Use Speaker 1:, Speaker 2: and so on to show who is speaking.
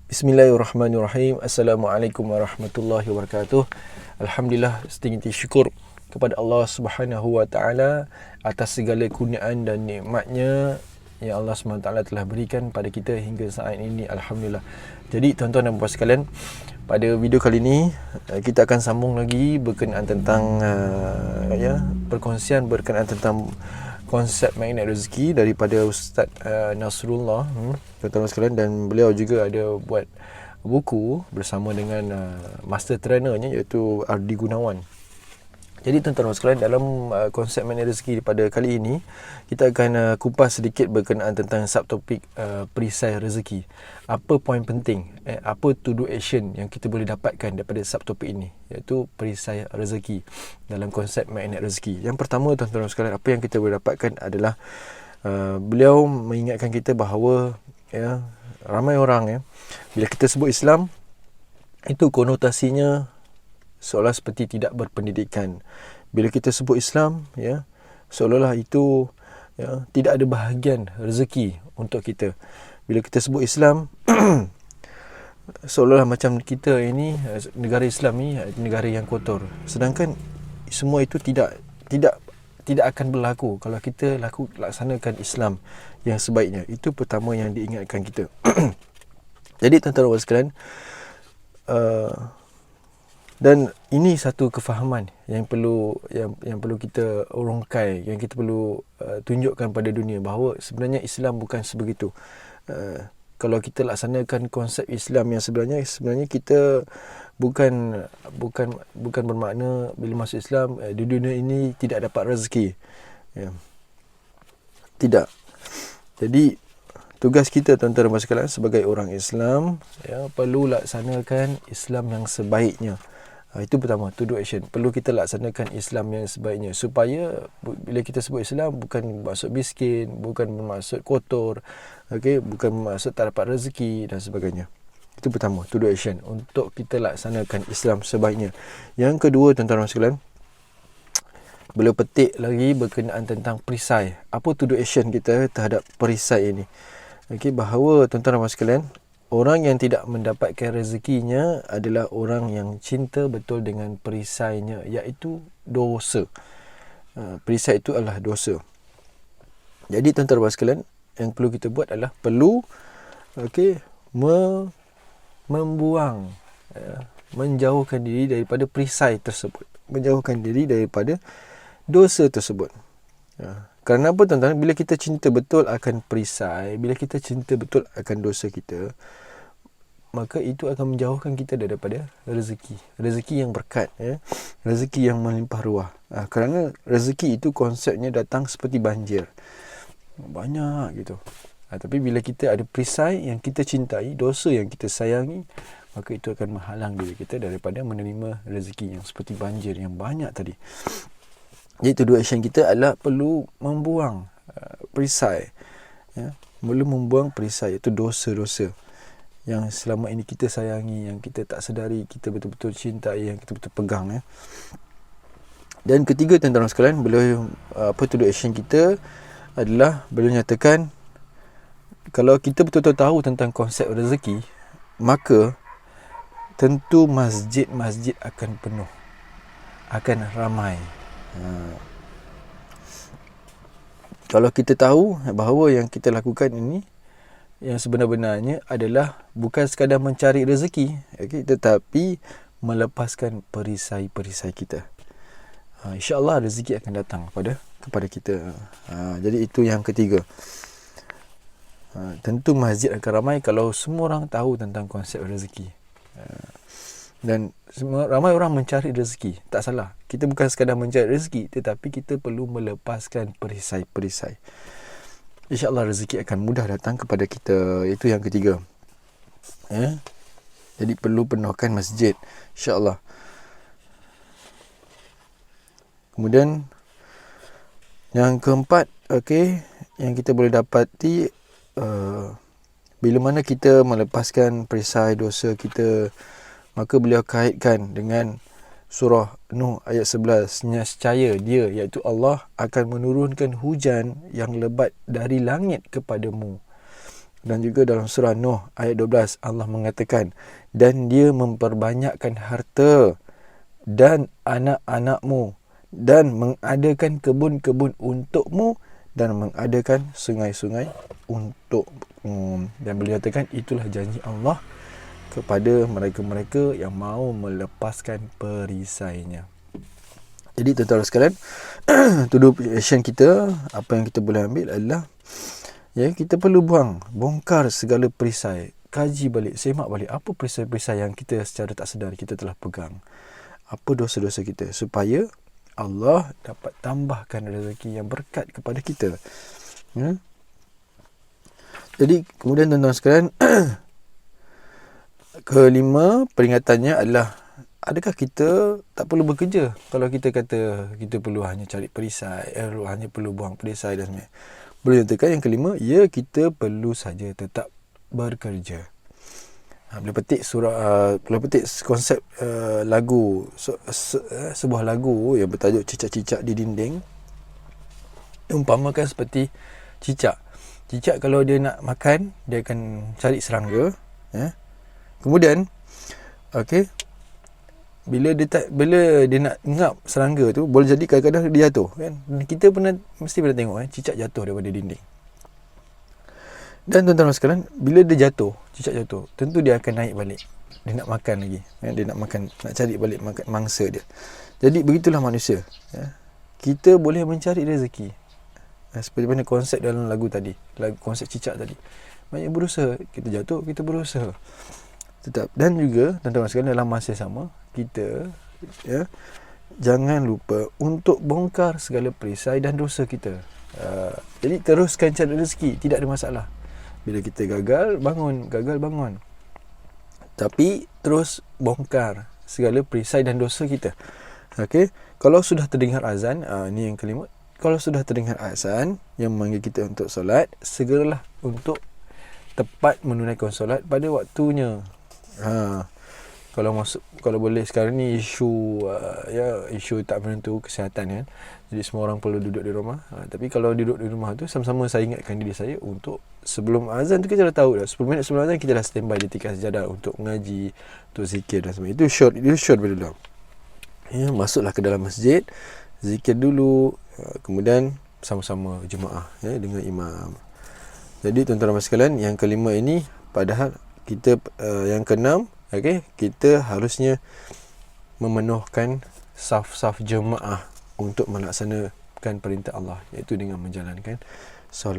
Speaker 1: Bismillahirrahmanirrahim. Assalamualaikum warahmatullahi wabarakatuh. Alhamdulillah, setinggi syukur kepada Allah Subhanahu wa taala atas segala kurniaan dan nikmatnya yang Allah Subhanahu wa taala telah berikan pada kita hingga saat ini. Alhamdulillah. Jadi tuan-tuan dan puan sekalian, pada video kali ini kita akan sambung lagi berkenaan tentang perkongsian berkenaan tentang konsep magnet rezeki daripada Ustaz Nasrullah, tuan-tuan sekalian, dan beliau juga ada buat buku bersama dengan master trainernya iaitu Ardi Gunawan. Jadi tuan-tuan sekalian, dalam konsep magnet rezeki pada kali ini kita akan kupas sedikit berkenaan tentang subtopik perisai rezeki. Apa poin penting, apa to do action yang kita boleh dapatkan daripada subtopik ini, iaitu perisai rezeki dalam konsep magnet rezeki. Yang pertama tuan-tuan sekalian, apa yang kita boleh dapatkan adalah beliau mengingatkan kita bahawa ramai orang bila kita sebut Islam, itu konotasinya seolah seperti tidak berpendidikan. Bila kita sebut Islam, seolah-olah itu tidak ada bahagian rezeki untuk kita. Bila kita sebut Islam, seolah-olah macam kita ini, negara Islam ni negara yang kotor. Sedangkan semua itu tidak akan berlaku kalau kita laksanakan Islam yang sebaiknya. Itu pertama yang diingatkan kita. Jadi tuan-tuan sekalian, dan ini satu kefahaman yang perlu kita urungkai, yang kita perlu tunjukkan pada dunia bahawa sebenarnya Islam bukan sebegitu. Kalau kita laksanakan konsep Islam yang sebenarnya kita bukan bermakna bila masuk Islam di dunia ini tidak dapat rezeki. Tidak. Jadi tugas kita tuan-tuan dan sekalian sebagai orang Islam perlu laksanakan Islam yang sebaiknya. Itu pertama, to do action. Perlu kita laksanakan Islam yang sebaiknya, supaya bila kita sebut Islam bukan bermaksud miskin, bukan bermaksud kotor, bukan bermaksud tak dapat rezeki dan sebagainya. Itu pertama, to do action, untuk kita laksanakan Islam sebaiknya. Yang kedua tuan-tuan dan sekalian, beliau petik lagi berkenaan tentang perisai. Apa to do action kita terhadap perisai ini? Bahawa tuan-tuan dan sekalian, orang yang tidak mendapatkan rezekinya adalah orang yang cinta betul dengan perisainya, iaitu dosa. Perisai itu adalah dosa. Jadi tuan-tuan dan sekalian, yang perlu kita buat adalah perlu membuang, menjauhkan diri daripada perisai tersebut, menjauhkan diri daripada dosa tersebut. Kerana apa tuan-tuan? Bila kita cinta betul akan perisai, bila kita cinta betul akan dosa kita, maka itu akan menjauhkan kita daripada rezeki yang berkat, rezeki yang melimpah ruah. Kerana rezeki itu konsepnya datang seperti banjir, banyak gitu. Tapi bila kita ada perisai yang kita cintai, dosa yang kita sayangi, maka itu akan menghalang diri kita daripada menerima rezeki yang seperti banjir yang banyak tadi. Jadi to-do action kita adalah perlu membuang perisai, perlu membuang perisai, iaitu dosa-dosa yang selama ini kita sayangi, yang kita tak sedari kita betul-betul cintai, yang kita betul pegang. Dan ketiga tuan-tuan sekalian, beliau to-do action kita adalah beliau nyatakan, kalau kita betul-betul tahu tentang konsep rezeki, maka tentu masjid-masjid akan penuh, akan ramai. Kalau kita tahu bahawa yang kita lakukan ini yang sebenar-benarnya adalah bukan sekadar mencari rezeki, tetapi melepaskan perisai-perisai kita, insya-Allah rezeki akan datang kepada kita. Jadi itu yang ketiga. Tentu masjid akan ramai kalau semua orang tahu tentang konsep rezeki. Dan ramai orang mencari rezeki. Tak salah, kita bukan sekadar mencari rezeki, tetapi kita perlu melepaskan perisai-perisai. InsyaAllah rezeki akan mudah datang kepada kita. Itu yang ketiga. Jadi perlu penuhkan masjid, insyaAllah. Kemudian yang keempat, yang kita boleh dapati, bila mana kita melepaskan perisai dosa kita, maka beliau kaitkan dengan surah Nuh ayat 11, nescaya dia, iaitu Allah, akan menurunkan hujan yang lebat dari langit kepadamu. Dan juga dalam surah Nuh ayat 12 Allah mengatakan, dan dia memperbanyakkan harta dan anak-anakmu dan mengadakan kebun-kebun untukmu dan mengadakan sungai-sungai untukmu. Dan beliau katakan itulah janji Allah kepada mereka-mereka yang mahu melepaskan perisainya. Jadi tuan-tuan sekalian, to do action kita, apa yang kita boleh ambil adalah kita perlu bongkar segala perisai, kaji balik, semak balik apa perisai-perisai yang kita secara tak sedar kita telah pegang, apa dosa-dosa kita, supaya Allah dapat tambahkan rezeki yang berkat kepada kita. Jadi kemudian tuan-tuan sekalian, kelima peringatannya adalah, adakah kita tak perlu bekerja kalau kita kata kita perlu hanya cari perisai, hanya perlu buang perisai dan sebagainya. Boleh nyatakan yang kelima, kita perlu saja tetap bekerja. Boleh petik konsep lagu, sebuah lagu yang bertajuk Cicak-cicak di Dinding. Umpamakan seperti cicak. Cicak kalau dia nak makan, dia akan cari serangga. Kemudian, bila dia nak ngap serangga tu, boleh jadi kadang-kadang dia jatuh, kan? Kita mesti pernah tengok cicak jatuh daripada dinding. Dan tuan-tuan sekalian, bila dia jatuh, cicak jatuh, tentu dia akan naik balik. Dia nak makan lagi, dia nak makan, nak cari balik makan mangsa dia. Jadi begitulah manusia. Kita boleh mencari rezeki. Seperti mana konsep dalam lagu tadi, konsep cicak tadi. Banyak berusaha, kita jatuh, kita berusaha. Tetap. Dan juga tuan-tuan sekalian, dalam masa sama kita jangan lupa untuk bongkar segala perisai dan dosa kita. Jadi teruskan cari rezeki, tidak ada masalah. Bila kita gagal bangun, tapi terus bongkar segala perisai dan dosa kita. Kalau sudah terdengar azan, ni yang kelima, kalau sudah terdengar azan yang memanggil kita untuk solat, segeralah untuk tepat menunaikan solat pada waktunya. Kalau boleh sekarang ni isu tak menentu kesihatan, kan. Jadi semua orang perlu duduk di rumah. Tapi kalau duduk di rumah tu, sama-sama saya ingatkan diri saya untuk sebelum azan tu kita dah tahu dah, 10 minit sebelum azan kita dah standby di tikar sejadah untuk mengaji, untuk zikir dan sebagainya. Itu short dulu. Masuklah ke dalam masjid, zikir dulu, kemudian sama-sama jemaah dengan imam. Jadi tuan-tuan sekalian, yang kelima ini padahal kita yang keenam, kita harusnya memenuhkan saf-saf jemaah untuk melaksanakan perintah Allah, iaitu dengan menjalankan solat.